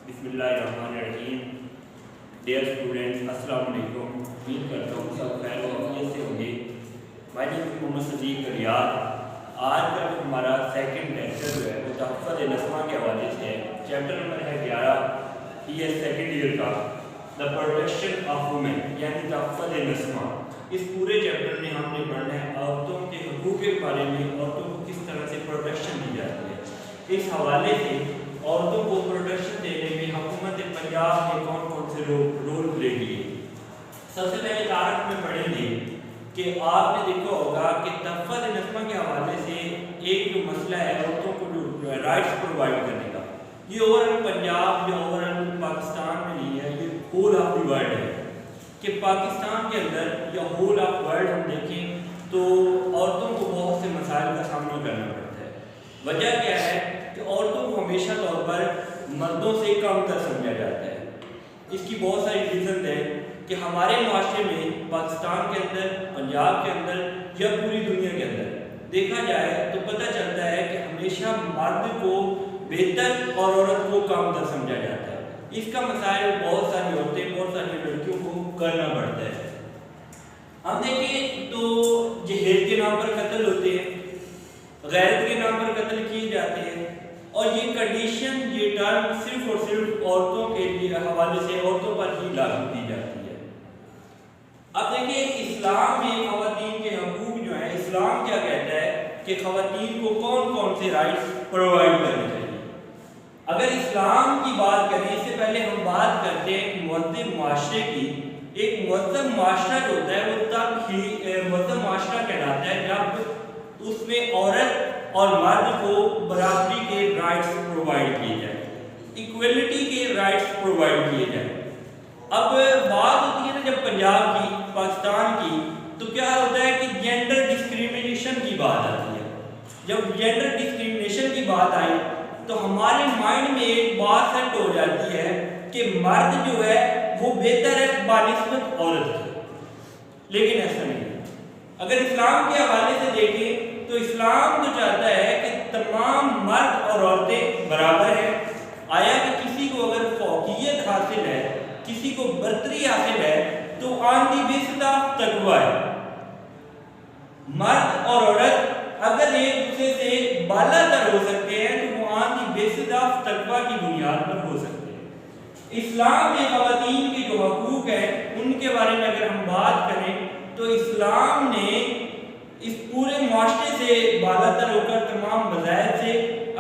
بسم اللہ الرحمن الرحیم. ڈیئر اسٹوڈنٹس، السلام علیکم. امید کرتا ہوں سب خیر و عافیت سے ہوں گے. میں محمد صدیق ریاض. آج کا ہمارا سیکنڈ لیکچر جو ہے وہ تحفظ نسمہ کے حوالے سے ہے. چیپٹر نمبر ہے 11، یہ سیکنڈ ایئر کا، دا پروٹیکشن آف وومن، یعنی تحفظ نسمہ. اس پورے چیپٹر میں ہم نے پڑھنا ہے عورتوں کے حقوق کے بارے میں، عورتوں کو کس طرح سے پروٹیکشن دی جاتی ہے. اس حوالے سے عورتوں کو پروٹیکشن دینے میں حکومت پنجاب نے کون کون سے رول پلے کیے. سب سے پہلے تاریخ میں پڑھیں گے کہ آپ نے دیکھا ہوگا کہ تحفظ نسمہ کے حوالے سے ایک جو مسئلہ ہے عورتوں کو جو رائٹس پرووائڈ کرنے کا، یہ اوورآل پنجاب یا اوورآل پاکستان میں نہیں ہے، یہ ہول آف دی ورلڈ ہے. کہ پاکستان کے اندر یا ہول آف ورلڈ ہم دیکھیں تو عورتوں کو بہت سے مسائل کا سامنا کرنا پڑتا ہے. وجہ کیا ہے کہ عورتوں کو ہمیشہ طور پر مردوں سے کم تر سمجھا جاتا ہے. اس کی بہت ساری ریزن ہے کہ ہمارے معاشرے میں پاکستان کے اندر، پنجاب کے اندر یا پوری دنیا کے اندر دیکھا جائے تو پتہ چلتا ہے کہ ہمیشہ مرد کو بہتر اور عورت کو کم تر سمجھا جاتا ہے. اس کا مسائل بہت ساری عورتیں، بہت ساری لڑکیوں کو کرنا پڑتا ہے. ہم دیکھیں تو جہیز کے نام پر قتل ہوتے ہیں، غیرت کے نام پر قتل کیے جاتے ہیں، اور یہ کنڈیشن، یہ ٹرم صرف اور صرف عورتوں کے لیے حوالے سے عورتوں پر ہی لاگو کی جاتی ہے. اب دیکھیں اسلام میں خواتین کے حقوق جو ہیں، اسلام کیا کہتا ہے کہ خواتین کو کون کون سے رائٹس پرووائڈ کرنے چاہیے. اگر اسلام کی بات کریں، اس سے پہلے ہم بات کرتے ہیں ایک مہذب معاشرے کی. ایک مہذب معاشرہ جو ہوتا ہے وہ تب ہی مہذب معاشرہ کہلاتا ہے جب اس میں عورت اور مرد کو برابری کے رائٹس پرووائڈ کیے جائیں، ایکویلٹی کے رائٹس پرووائڈ کیے جائیں. اب بات ہوتی ہے نا جب پنجاب کی، پاکستان کی، تو کیا ہوتا ہے کہ جینڈر ڈسکریمنیشن کی بات آتی ہے. جب جینڈر ڈسکریمنیشن کی بات آئی تو ہمارے مائنڈ میں ایک بات سیٹ ہو جاتی ہے کہ مرد جو ہے وہ بہتر ہے بنسبت عورت کی. لیکن ایسا نہیں ہے. اگر اسلام کے حوالے سے دیکھیں تو اسلام تو چاہتا ہے کہ تمام مرد اور عورتیں برابر ہیں. آیا کہ کسی کو اگر فوقیت حاصل ہے، کسی کو برتری حاصل ہے تو آن دی بیسس آف تقوی ہے. مرد اور عورت اگر ایک دوسرے سے بالا تر ہو سکتے ہیں تو وہ آن دی بیسس آف تقوی کی بنیاد پر ہو سکتے ہیں. اسلام میں خواتین کے جو حقوق ہیں ان کے بارے میں اگر ہم بات کریں تو اسلام نے اس پورے معاشرے سے بالا تر ہو کر، تمام مذاہب سے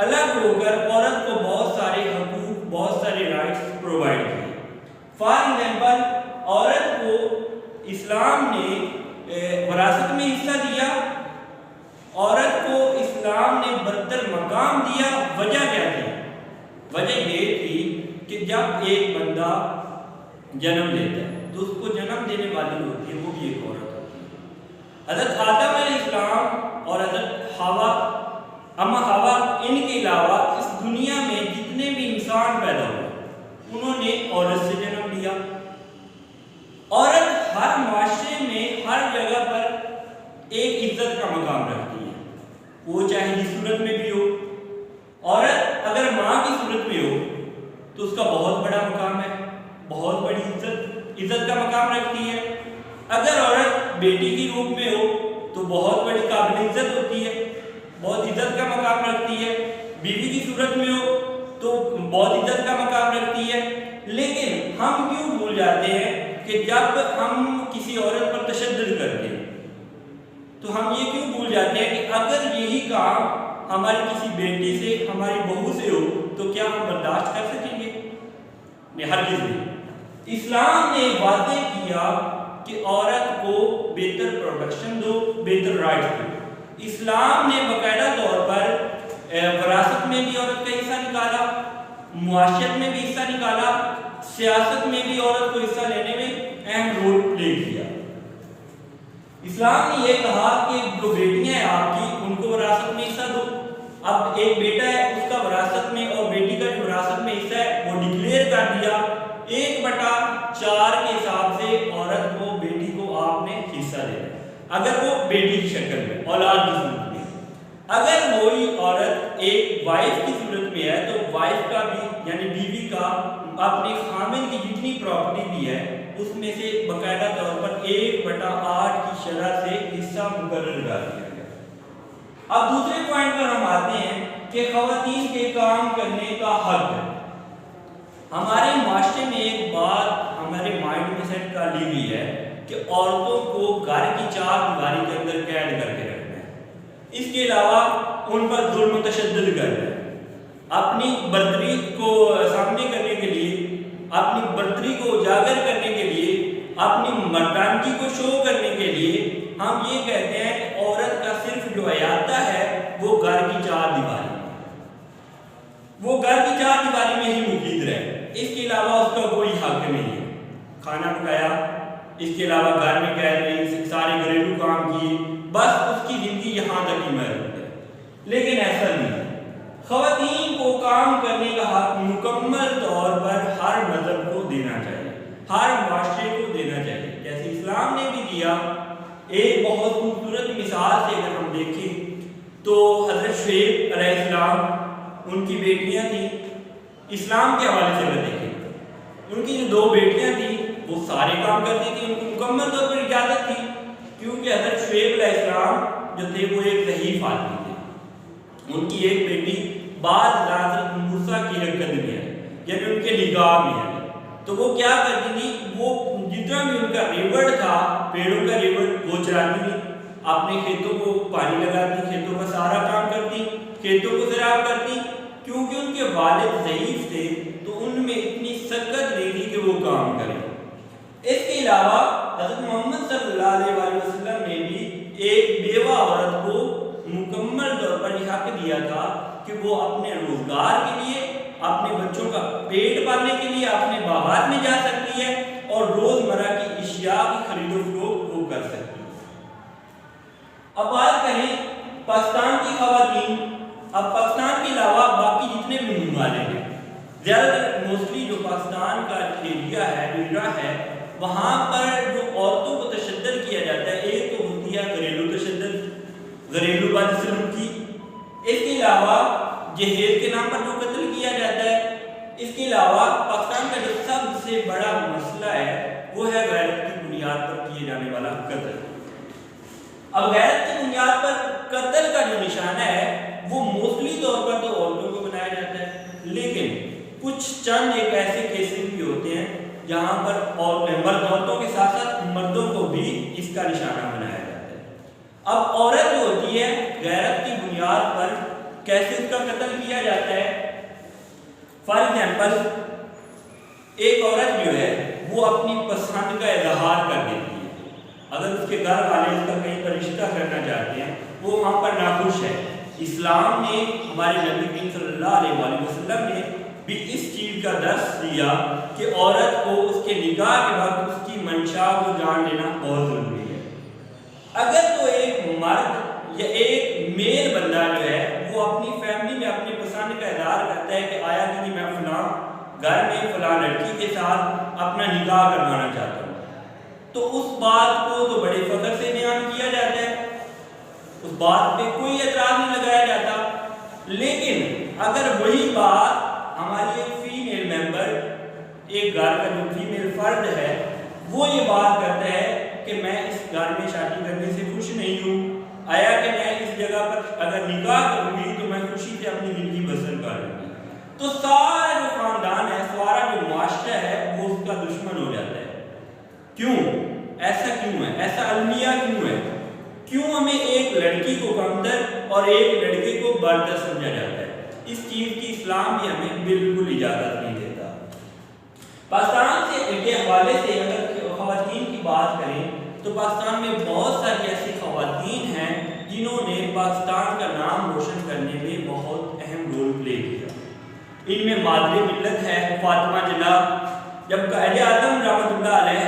الگ ہو کر عورت کو بہت سارے حقوق، بہت سارے رائٹس پرووائڈ کیے. فار ایگزامپل، عورت کو اسلام نے وراثت میں حصہ دیا، عورت کو اسلام نے برتر مقام دیا. وجہ کیا تھی؟ وجہ یہ تھی کہ جب ایک بندہ جنم لیتا ہے تو اس کو جنم دینے والی ہوتی ہے وہ بھی ایک عورت ہوتی ہے. حضرت آدم علیہ السلام اور حضرت حوا، اما حوا، ان کے علاوہ اس دنیا میں جتنے بھی انسان پیدا ہوئے انہوں نے عورت سے جنم لیا. عورت ہر معاشرے میں ہر جگہ پر ایک عزت کا مقام رکھتی ہے، وہ چاہے جس صورت میں بھی ہو. عورت اگر ماں کی صورت میں ہو تو اس کا بہت بڑا مقام ہے، بہت بڑی عزت کا مقام رکھتی ہے. اگر عورت بیٹی کی روپ میں ہو تو بہت بڑی قابل عزت ہوتی ہے، بہت عزت کا مقام رکھتی ہے. بیوی کی صورت میں ہو تو بہت عزت کا مقام رکھتی ہے. لیکن ہم کیوں بھول جاتے ہیں کہ جب ہم کسی عورت پر تشدد کرتے ہیں تو ہم یہ کیوں بھول جاتے ہیں کہ اگر یہی کام ہماری کسی بیٹی سے، ہماری بہو سے ہو تو کیا ہم برداشت کر سکیں گے؟ نہیں، ہرگز نہیں. اسلام نے واضح کیا کہ عورت کو بہتر پروٹیکشن دو، بہتر رائٹ دو. اسلام نے باقاعدہ طور پر وراثت میں بھی عورت کا حصہ نکالا، معاشرت میں بھی حصہ نکالا، سیاست میں بھی عورت کو حصہ لینے میں اہم رول پلے کیا. اسلام نے یہ کہا کہ جو بیٹیاں ہیں آپ کی، ان کو وراثت میں حصہ دو. اب ایک بیٹا ہے، اس کا وراثت میں اور بیٹی کا جو وراثت میں حصہ ہے وہ ڈکلیئر کر دیا. 1/4 کے حساب سے عورت کو، بیٹی کو آپ نے حصہ دینا ہے اگر وہ بیٹی کی شکل میں، اولاد کی صورت میں. اگر وہی عورت ایک وائف کی صورت میں ہے تو وائف کا بھی، یعنی بیوی کا اپنے خامن کی جتنی پراپرٹی بھی ہے اس میں سے باقاعدہ طور پر 1/8 کی شرح سے حصہ مقرر کر دیا گیا۔ اب دوسرے پوائنٹ پر ہم آتے ہیں کہ خواتین کے کام کرنے کا حق ہے۔ ہمارے معاشرے میں ایک بات ہمارے مائنڈ میں سیٹ کر لی گئی ہے کہ عورتوں کو گھر کی چار دیواری کے اندر قید کر کے رکھنا ہے، اس کے علاوہ ان پر ظلم و تشدد کرنا ہے۔ اپنی برتری کو سامنے کرنے کے لیے، اپنی برتری کو اجاگر کرنے کے لیے، اپنی مردانگی کو شو کرنے کے لیے ہم یہ کہتے ہیں کہ عورت کا صرف جو احاطہ ہے وہ گھر کی چار دیواری، وہ گھر کی چار دیواری میں ہی مقید رہے، اس کے علاوہ اس کا کوئی حق نہیں ہے۔ کھانا پکایا، اس کے علاوہ گھر میں قید رہی، سارے گھریلو کام کیے، بس اس کی زندگی یہاں تک ہی محدود ہے۔ لیکن ایسا نہیں ہے، خواتین کو کام کرنے کا حق مکمل طور پر ہر مذہب کو دینا چاہیے، ہر معاشرے کو دینا چاہیے، جیسے اسلام نے بھی دیا۔ ایک بہت خوبصورت مثال سے اگر ہم دیکھیں تو حضرت شعیب علیہ السلام، ان کی بیٹیاں تھیں، اسلام کے حوالے سے اگر دیکھیں ان کی جو 2 بیٹیاں تھیں وہ سارے کام کرتی تھیں، ان کو مکمل طور پر اجازت تھی، کیونکہ حضرت شعیب علیہ السلام جو تھے وہ ایک ضعیف آدمی تھے۔ ان کی ایک بیٹی بعد حضرت موسیٰ کی رکعت میں ہے، یعنی ان کے نگاہ میں ہے، تو وہ کیا کرتی تھی، وہ جتنا بھی ان کا ریوڑ تھا، پیڑوں کا ریوڑ، وہ چراتی تھی، اپنے کھیتوں کو پانی لگاتی، کھیتوں کا سارا کام کرتی، کھیتوں کو سیراب کرتی، کیونکہ ان کے والد ضعیف تھے تو ان میں اتنی سکت نہیں تھی کہ وہ کام کریں۔ اس کے علاوہ حضرت محمد صلی اللہ علیہ وسلم نے بھی ایک بیوہ عورت کو مکمل طور پر یہ حق دیا تھا کہ وہ اپنے روزگار کے لیے، اپنے بچوں کا پیٹ پالنے کے لیے اپنے باغات میں جا سکتی ہے اور روزمرہ کی اشیاء کی خرید و فروخت وہ کر سکتی ہے۔ اب بات کریں پاکستان کی خواتین، اب پاکستان کے علاوہ باقی جتنے بھی ممالک ہیں، زیادہ تر موسٹلی جو پاکستان کا ایریا ہے وہاں پر جو عورتوں کو تشدد کیا جاتا ہے، ایک تو ہوتی ہے گھریلو تشدد، گھریلو بدسلوکی، اس کے علاوہ جہیز کے نام پر جو قتل کیا جاتا ہے، اس کے علاوہ پاکستان کا جو سب سے بڑا مسئلہ ہے وہ ہے غیرت کی بنیاد پر کیے جانے والا قتل۔ اب غیرت کی بنیاد پر قتل کا جو نشانہ ہے وہ موسٹلی طور پر تو عورتوں کو بنایا جاتا ہے، لیکن کچھ چند ایک ایسے کیسز بھی ہوتے ہیں جہاں پر مرد عورتوں کے ساتھ ساتھ مردوں کو بھی اس کا نشانہ بنایا جاتا ہے۔ اب عورت جو ہوتی ہے غیرت کی بنیاد پر کیسے اس کا قتل کیا جاتا ہے؟ فار ایگزامپل ایک عورت جو ہے وہ اپنی پسند کا اظہار کر دیتی ہے، اگر اس کے گھر والے اس کا کہیں پر رشتہ کرنا چاہتے ہیں، وہ وہاں پر ناخوش ہے، اسلام نے، ہمارے نبی کریم صلی اللہ علیہ وسلم نے بھی اس چیز کا درس دیا کہ عورت کو اس کے نکاح کے وقت اس کی منشا کو جان لینا بہت ضروری ہے۔ اگر تو ایک مرد یا ایک میل بندہ جو ہے وہ اپنی فیملی میں اپنی پسند کا اظہار کرتا ہے کہ آیا کہ میں فلاں گھر میں فلاں لڑکی کے ساتھ اپنا نکاح کروانا چاہتا ہوں، تو اس بات کو تو بڑے فخر سے بیان کیا جاتا ہے، اس بات پہ کوئی اعتراض نہیں لگایا جاتا۔ لیکن اگر وہی بات ہماری ایک فیمیل ممبر، ایک گھر کا جو فیمیل فرد ہے، وہ یہ بات کرتا ہے کہ میں اس گھر میں شادی کرنے سے خوش نہیں ہوں، آیا کہ میں اس جگہ پر اگر نکاح کروں گی تو میں خوشی سے اپنی زندگی بسر کر لوں گی، تو سارا جو خاندان ہے، سارا جو معاشرہ ہے وہ اس کا دشمن ہو جاتا ہے۔ کیوں؟ ایسا کیوں ہے؟ ایسا المیہ کیوں ہے؟ کیوں ہمیں ایک لڑکی کو کمتر اور ایک لڑکے کو برتر سمجھا جاتا ہے؟ اس چیز کی اسلام بھی ہمیں بالکل اجازت نہیں دیتا۔ پاکستان کے حوالے سے اگر خواتین کی بات کریں تو پاکستان میں بہت ساری ایسی خواتین ہیں جنہوں نے پاکستان کا نام روشن کرنے میں بہت اہم رول پلے کیا۔ ان میں مادر ملت ہے فاطمہ جناح، جب قائد اعظم رحمۃ اللہ علیہ،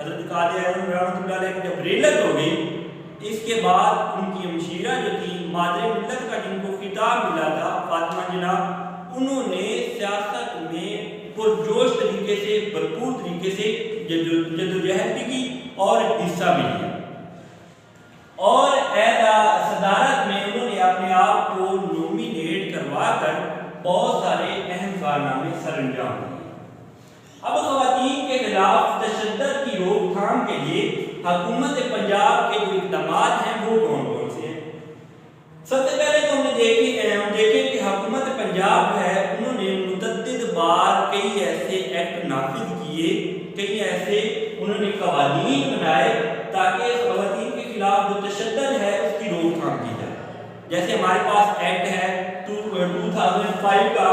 حضرت قائد اعظم رحمۃ اللہ علیہ کی جب ریلت ہو گئی، اس کے بعد ان کی ہمشیرہ جو تھی مادر ملت کا جن کو خطاب ملا تھا فاطمہ جناح، انہوں نے سیاست میں پرجوش طریقے سے، بھرپور طریقے سے جدوجہد بھی کی اور حصہ بھی لیا، اور صدارت میں انہوں نے اپنے آپ کو نومینیٹ کروا کر بہت سارے اہم کارنامے سر انجام دیے۔ اب خواتین کے خلاف تشدد کی روک تھام کے لیے حکومت پنجاب کے جو اقدامات ہیں وہ کون کون سے ہیں؟ سب سے پہلے تو ہم دیکھیں کہ حکومت پنجاب جو ہے انہوں نے متعدد بار کئی ایسے ایکٹ نافذ کیے، کئی ایسے انہوں نے قوانین بنائے تاکہ خواتین کے خلاف جو تشدد ہے اس کی روک تھام کی جائے۔ جیسے ہمارے پاس ایکٹ ہے 2005 کا،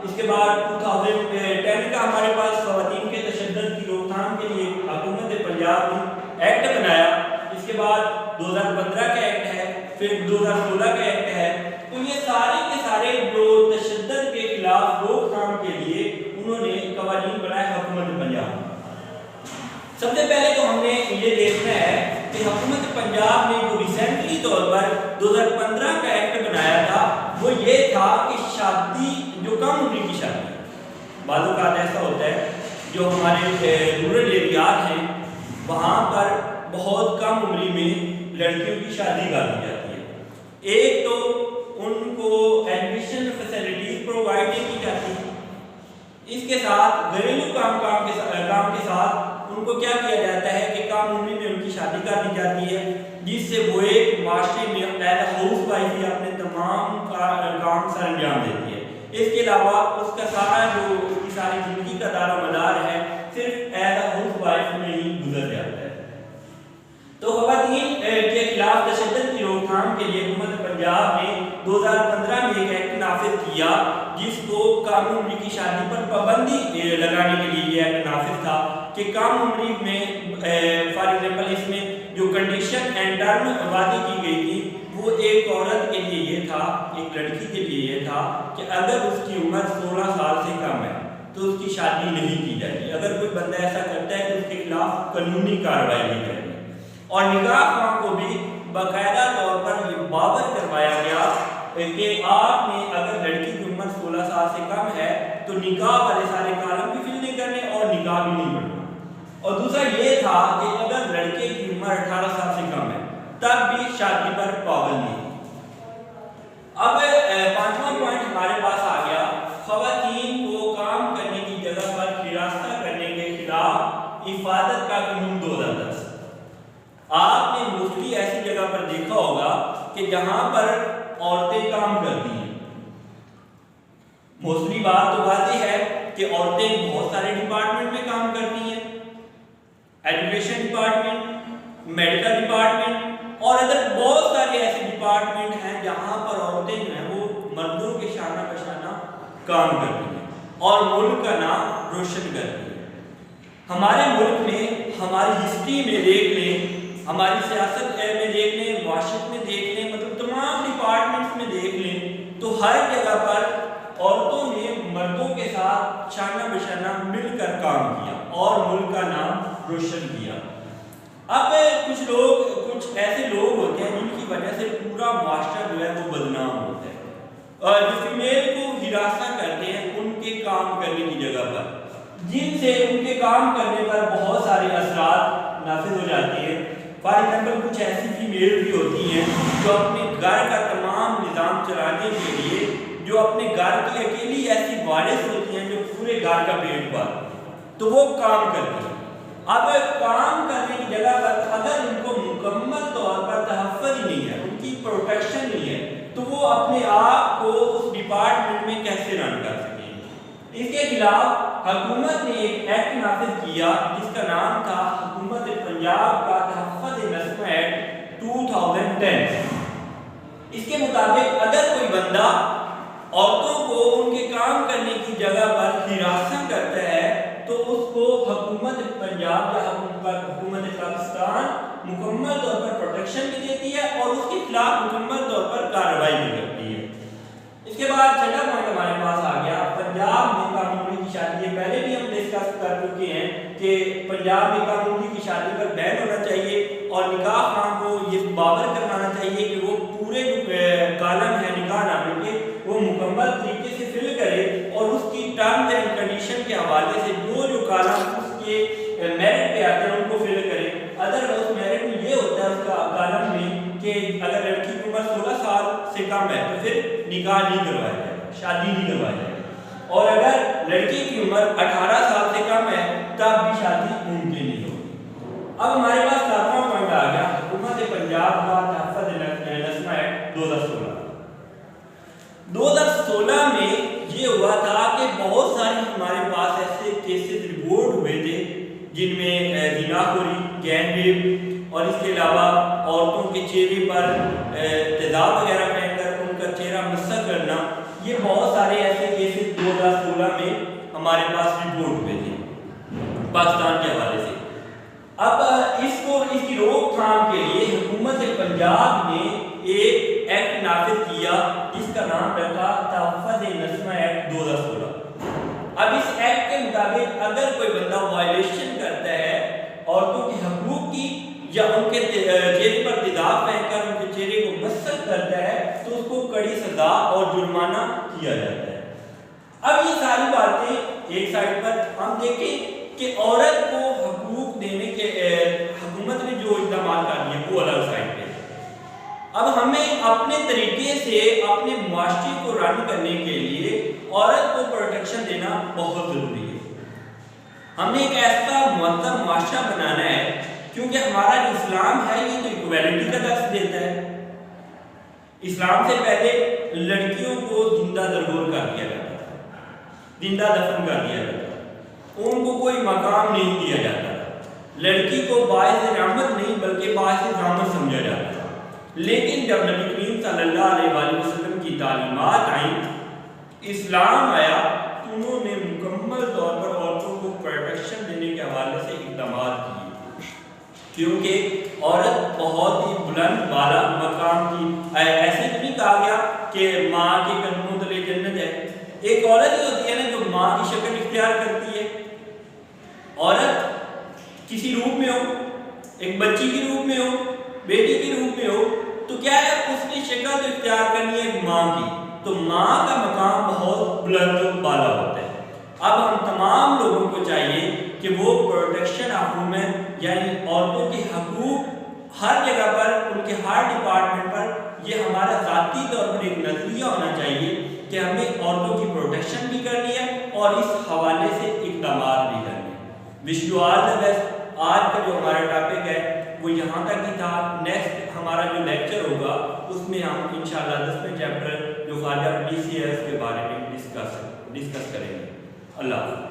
اس کے بعد 2010 کا ہمارے پاس خواتین کے تشدد کی روک تھام کے لیے حکومت پنجاب نے ایکٹ بنایا، اس کے بعد 2015 کا ایکٹ ہے، پھر 2016 کا ایکٹ ہے۔ تو یہ سارے کے سارے جو تشدد کے خلاف روک تھام کے لیے انہوں نے قوانین بنائے حکومت پنجاب۔ سب سے پہلے تو ہم نے یہ دیکھنا ہے کہ حکومت پنجاب نے جو ریسنٹلی طور پر 2015 کا ایکٹ بنایا تھا وہ یہ تھا کہ شادی جو کم عمری کی شادی، بعض اوقات ایسا ہوتا ہے جو ہمارے رورل ایریاز ہیں وہاں پر بہت کم عمری میں لڑکیوں کی شادی کر دی جاتی ہے۔ ایک تو ان کو ایجوکیشن فیسلٹیز پرووائڈ نہیں کی جاتی، اس کے ساتھ گھریلو کام کے ساتھ ان کو کیا کیا جاتا ہے کہ کم عمری میں ان کی شادی کر دی جاتی ہے، جس سے وہ ایک معاشرے میں ایز ہاؤس وائف ہی اپنے تمام کام سر انجام دیتی ہے۔ اس کے علاوہ اس کا سارا جو اس کی ساری زندگی کا دار و مدار ہے صرف ایز ہاؤس وائف میں ہی گزر جاتا ہے۔ تو خواتین کے خلاف تشدد کی روک تھام کے لیے حکومت پنجاب نے 2015 میں ایک ایکٹ نافذ کیا جس کو کم عمری کی شادی پر پابندی لگانے کے لیے یہ ایکٹ نافذ تھا کہ کم عمری میں فار ایگزامپل اس میں جو کنڈیشن اینڈ ٹرم وعدے کی گئی تھی وہ ایک عورت کے لیے یہ تھا، ایک لڑکی کے لیے یہ تھا کہ اگر اس کی عمر 16 سال سے کم ہے تو اس کی شادی نہیں کی جائے گی، اگر کوئی بندہ ایسا کرتا ہے تو اس کے خلاف قانونی کارروائی کی جائے گی۔ اور نکاح خوان کو بھی باقاعدہ طور پر یہ باور کروایا گیا کہ آپ نے اگر لڑکی کی عمر 16 سال سے کم ہے تو نکاح والے سارے کالم بھی فل نہیں کرنے اور نکاح بھی نہیں پڑھنا۔ اور دوسرا یہ تھا کہ اگر لڑکے کی عمر 18 سال سے کم ہے تب بھی شادی پر پابندی۔ اب پانچواں پوائنٹ ہمارے پاس آ گیا، خواتین کو کام کرنے کی جگہ پر ہراساں کرنے کے خلاف حفاظت کا قانون 2010۔ آپ نے موسٹلی ایسی جگہ پر دیکھا ہوگا کہ جہاں پر عورتیں کام کرتی ہیں، موسٹلی بات تو واضح ہے کہ عورتیں بہت سارے ڈپارٹمنٹ میں کام کرتی ہیں، ایجوکیشن ڈپارٹمنٹ، میڈیکل ڈپارٹمنٹ اور ادھر بہت سارے ایسے ڈپارٹمنٹ ہیں جہاں پر عورتیں جو ہیں وہ مردوں کے شانہ بشانہ کام کرتی ہیں اور ملک کا نام روشن کرتی ہیں۔ ہمارے ملک میں ہماری ہسٹری میں دیکھ لیں، ہماری سیاست میں دیکھ لیں، معاشرت میں دیکھ لیں، مطلب تمام ڈپارٹمنٹس میں دیکھ لیں تو ہر جگہ پر عورتوں نے مردوں کے ساتھ شانہ بشانہ مل کر کام کیا اور ملک کا نام روشن کیا۔ اب کچھ ایسے لوگ ہوتے ہیں جن کی وجہ سے پورا معاشرہ جو ہے وہ بدنام ہوتا ہے اور جو فیمیل کو ہراساں کرتے ہیں ان کے کام کرنے کی جگہ پر، جن سے ان کے کام کرنے پر بہت سارے اثرات نافذ ہو جاتے ہیں۔ فار ایگزامپل کچھ ایسی فیمیل بھی ہوتی ہیں جو اپنے گھر کا تمام نظام چلانے کے لیے جو اپنے گھر کی اکیلی ایسی وارث ہوتی ہیں جو پورے گھر کا پیٹ پالتی ہیں تو وہ کام کرتی ہیں۔ اب کام کرنے کی جگہ پر اگر ان کو مکمل طور پر تحفظ ہی نہیں ہے، ان کی پروٹیکشن نہیں ہے تو وہ اپنے آپ کو اس ڈپارٹمنٹ میں کیسے رن کر سکیں گے۔ اس کے خلاف حکومت نے ایک ایکٹ نافذ کیا جس کا نام تھا حکومت پنجاب کا تحفظ نسل ایکٹ 2010۔ اس کے مطابق اگر کوئی بندہ عورتوں کو ان کے کام کرنے کی جگہ پر ہراساں کرتا ہے تو اس کو حکومت پنجاب یا حکومت پاکستان مکمل طور پر پروٹیکشن بھی دیتی ہے اور اس کے خلاف مکمل طور پر کارروائی بھی کرتی ہے۔ اس کے بعد چھٹا پوائنٹ ہمارے پاس آ گیا، پنجاب میں کم عمری کی شادی۔ پہلے بھی ہم ڈسکس کر چکے ہیں کہ پنجاب میں کم عمری کی شادی پر بین ہونا چاہیے اور نکاح خوان کو یہ باور کروانا چاہیے کہ وہ پورے جو کالم ہے نکاح نامے کے وہ مکمل طریقے سے فل کرے اور اس کی ٹرمز اینڈ کنڈیشن کے حوالے سے جو کالم اس کے میرٹ پہ آتے ہیں ان کو فل کرے۔ ادر اس میرٹ میں یہ ہوتا ہے اس کا کالم میں کہ اگر لڑکی کی عمر 16 سال سے کم ہے تو پھر نکاح نہیں کروایا جائے گا، شادی نہیں کروائی جائے گا، اور اگر لڑکی کی عمر 18 سال سے کم ہے اب ہمارے پاس 7واں پوائنٹ آ گیا حکومت پنجاب کا تحفظ نسواں ایکٹ 2016۔ 2016 میں یہ ہوا تھا کہ بہت سارے ہمارے پاس ایسے کیسز رپورٹ ہوئے تھے جن میں زنا خوری، گینگ ریپ اور اس کے علاوہ عورتوں کے چہرے پر تیزاب وغیرہ پہن کر ان کا چہرہ مسخ کرنا، یہ بہت سارے ایسے کیسز 2016 میں ہمارے پاس رپورٹ ہوئے تھے پاکستان کے حوالے سے۔ اب اس کی روک تھام کے لیے حکومت پنجاب نے ایک ایکٹ نافذ کیا جس کا نام رکھا تحفظ نسواں ایکٹ 2016۔ اب اس ایکٹ کے مطابق اگر کوئی بندہ وائلیشن کرتا ہے عورتوں کے حقوق کی یا ان کے چہرے پر تیزاب پہن کر ان کے چہرے کو مسخ کرتا ہے تو اس کو کڑی سزا اور جرمانہ کیا جاتا ہے۔ اب یہ ساری باتیں ایک سائڈ پر ہم دیکھیں کہ عورت کو حقوق دینے کے حکومت نے جو اقدامات کر دیے وہ الگ سائڈ پہ۔ اب ہمیں اپنے طریقے سے اپنے معاشرے کو رن کرنے کے لیے عورت کو پروٹیکشن دینا بہت ضروری ہے۔ ہم نے ایک ایسا مہذب معاشرہ بنانا ہے کیونکہ ہمارا جو اسلام ہے یہ تو ایکویلٹی کا درس دیتا ہے۔ اسلام سے پہلے لڑکیوں کو زندہ درگور کر دیا جاتا تھا، زندہ دفن کر دیا جاتا تھا، ان کو کوئی مقام نہیں دیا جاتا تھا، لڑکی کو باعث رحمت نہیں بلکہ باعث رحمت سمجھا جاتا تھا۔ لیکن جب نبی کریم صلی اللہ علیہ وآلہ وسلم کی تعلیمات آئیں، اسلام آیا تو انہوں نے مکمل طور پر عورتوں کو پروٹیکشن دینے کے حوالے سے اقدامات کیے، کیونکہ عورت بہت ہی بلند بالا مقام کی۔ ایسے تو نہیں کہا گیا کہ ماں کے قدموں تلے جنت ہے۔ ایک عورت ہی ہوتی ہے نا جو ماں کی شکل اختیار کرتی ہے۔ عورت کسی روپ میں ہو، ایک بچی کی روپ میں ہو، بیٹی کی روپ میں ہو، تو کیا ہے اس کی شکل تو اختیار کرنی ہے ماں کی، تو ماں کا مقام بہت بلند و بالا ہوتا ہے۔ اب ہم تمام لوگوں کو چاہیے کہ وہ پروٹیکشن آف وومن یعنی عورتوں کے حقوق ہر جگہ پر، ان کے ہر ڈپارٹمنٹ پر، یہ ہمارا ذاتی طور پر ایک نظریہ ہونا چاہیے کہ ہمیں عورتوں کی پروٹیکشن بھی کرنی ہے اور اس حوالے سے اقدامات بھی کرنے ہیں۔ Wish you all the best. آج کا جو ہمارا ٹاپک ہے وہ یہاں تک ہی تھا۔ نیکسٹ ہمارا جو لیکچر ہوگا اس میں ہم انشاءاللہ 10ویں چیپٹر جو خواجہ پولیس ہے اس کے بارے میں ڈسکس کریں گے۔ اللہ حافظ۔